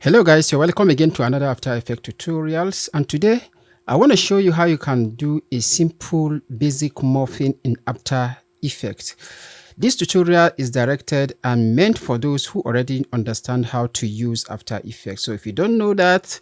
Hello guys, you're welcome again to another After Effects tutorials, and today I want to show you how you can do a simple basic morphing in After Effects. This tutorial is directed and meant for those who already understand how to use After Effects. So if you don't know that,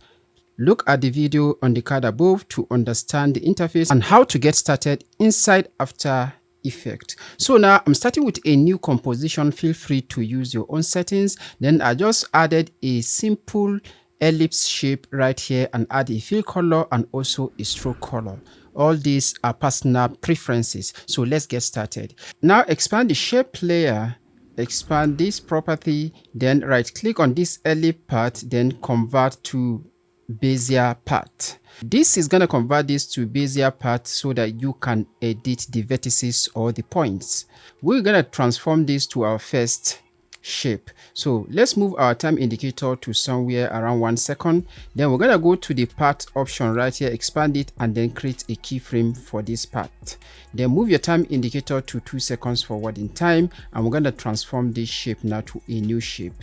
look at the video on the card above to understand the interface and how to get started inside After Effects. So now I'm starting with a new composition. Feel free to use your own settings. Then I just added a simple ellipse shape right here and add a fill color and also a stroke color. All these are personal preferences. So let's get started. Now expand the shape layer, expand this property, then right click on this ellipse part, then convert to Bezier part. This is going to convert this to Bezier part so that you can edit the vertices or the points. We're going to transform this to our first shape. So let's move our time indicator to somewhere around 1 second. Then we're going to go to the part option right here, expand it, and then create a keyframe for this part. Then move your time indicator to 2 seconds forward in time, and we're going to transform this shape now to a new shape.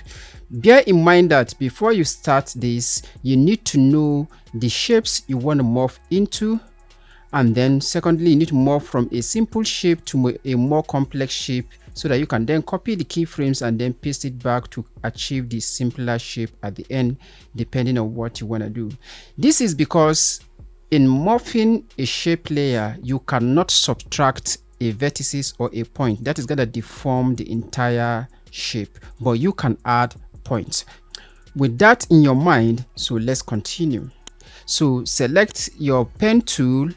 Bear in mind that before you start this, you need to know the shapes you want to morph into, and then secondly, you need to morph from a simple shape to a more complex shape so that you can then copy the keyframes and then paste it back to achieve the simpler shape at the end, depending on what you want to do. This is because in morphing a shape layer, you cannot subtract a vertices or a point. That is going to deform the entire shape, but you can add points. With that in your mind, so let's continue. So select your pen tool,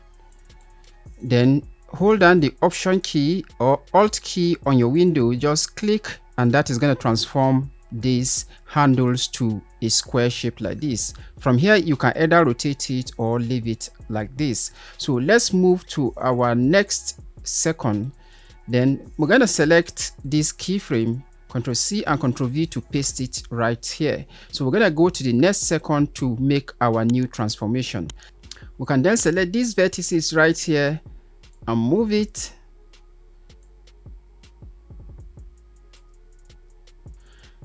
then hold down the option key or alt key on your window, just click, and that is going to transform these handles to a square shape like this. From here you can either rotate it or leave it like this. So let's move to our next second. Then we're going to select this keyframe, Ctrl C and Ctrl V to paste it right here. So we're going to go to the next second to make our new transformation. We can then select these vertices right here and move it.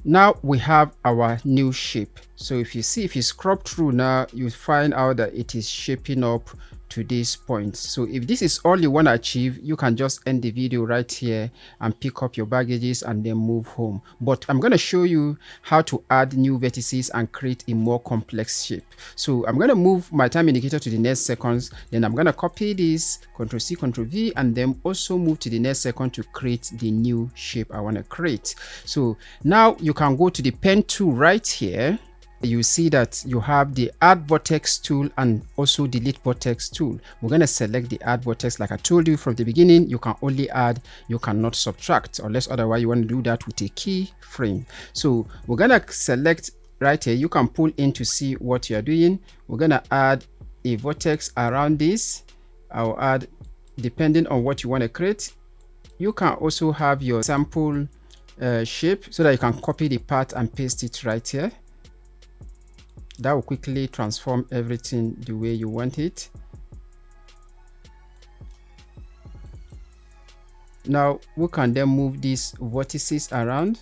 Now we have our new shape. So if you scrub through now, you find out that it is shaping up to this point. So if this is all you want to achieve, you can just end the video right here and pick up your baggages and then move home. But I'm going to show you how to add new vertices and create a more complex shape. So I'm going to move my time indicator to the next seconds. Then I'm going to copy this, Ctrl C, Ctrl V, and then also move to the next second to create the new shape I want to create. So now you can go to the pen tool right here. You see that you have the add vertex tool and also delete vertex tool. We're going to select the add vertex. Like I told you from the beginning, you can only add, you cannot subtract, unless otherwise you want to do that with a keyframe. So we're going to select right here. You can pull in to see what you're doing. We're going to add a vertex around this. I'll add depending on what you want to create. You can also have your sample shape so that you can copy the part and paste it right here. That will quickly transform everything the way you want it. Now we can then move these vertices around.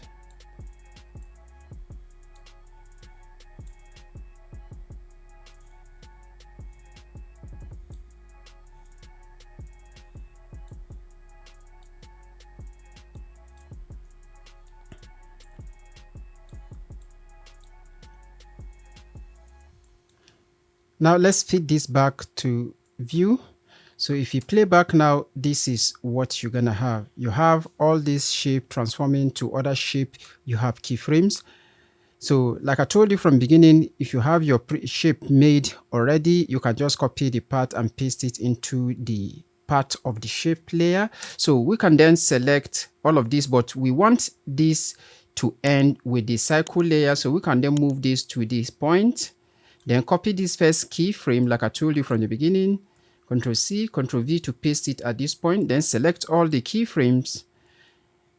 Now let's feed this back to view. So if you play back now, this is what you're gonna have. You have all this shape transforming to other shape. You have keyframes. So like I told you from beginning, if you have your shape made already, you can just copy the part and paste it into the part of the shape layer. So we can then select all of this, but we want this to end with the cycle layer. So we can then move this to this point. Then copy this first keyframe like I told you from the beginning, Ctrl C, Ctrl V to paste it at this point. Then select all the keyframes,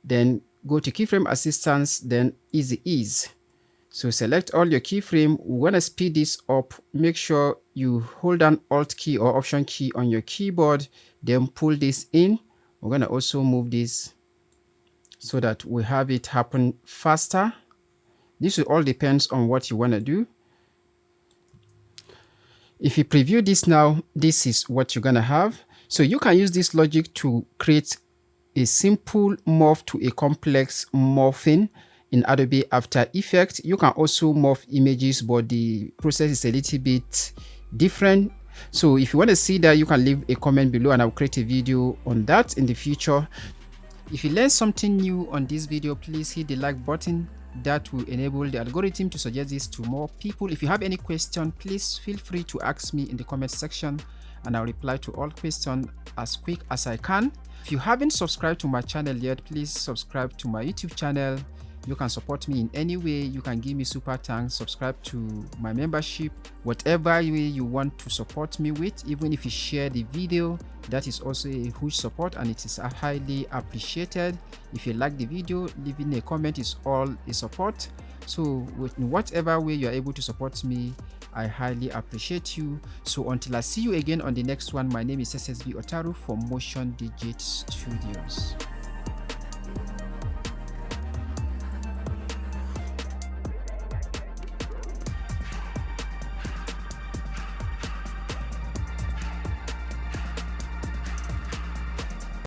then go to keyframe assistance, then easy ease. So select all your keyframe. We want to speed this up. Make sure you hold down Alt key or Option key on your keyboard, then pull this in. We're going to also move this so that we have it happen faster. This will all depends on what you want to do. If you preview this now, this is what you're going to have. So you can use this logic to create a simple morph to a complex morphing in Adobe After Effects. You can also morph images, but the process is a little bit different. So if you want to see that, you can leave a comment below and I'll create a video on that in the future. If you learned something new on this video, please hit the like button. That will enable the algorithm to suggest this to more people. If you have any question, please feel free to ask me in the comment section and I'll reply to all questions as quick as I can. If you haven't subscribed to my channel yet, please subscribe to my YouTube channel. You can support me in any way. You can give me super thanks, subscribe to my membership, whatever way you want to support me with. Even if you share the video, that is also a huge support and it is highly appreciated. If you like the video, leaving a comment is all a support. So in whatever way you are able to support me, I highly appreciate you. So until I see you again on the next one, my name is SSB Otaru from MotionDigit Studios.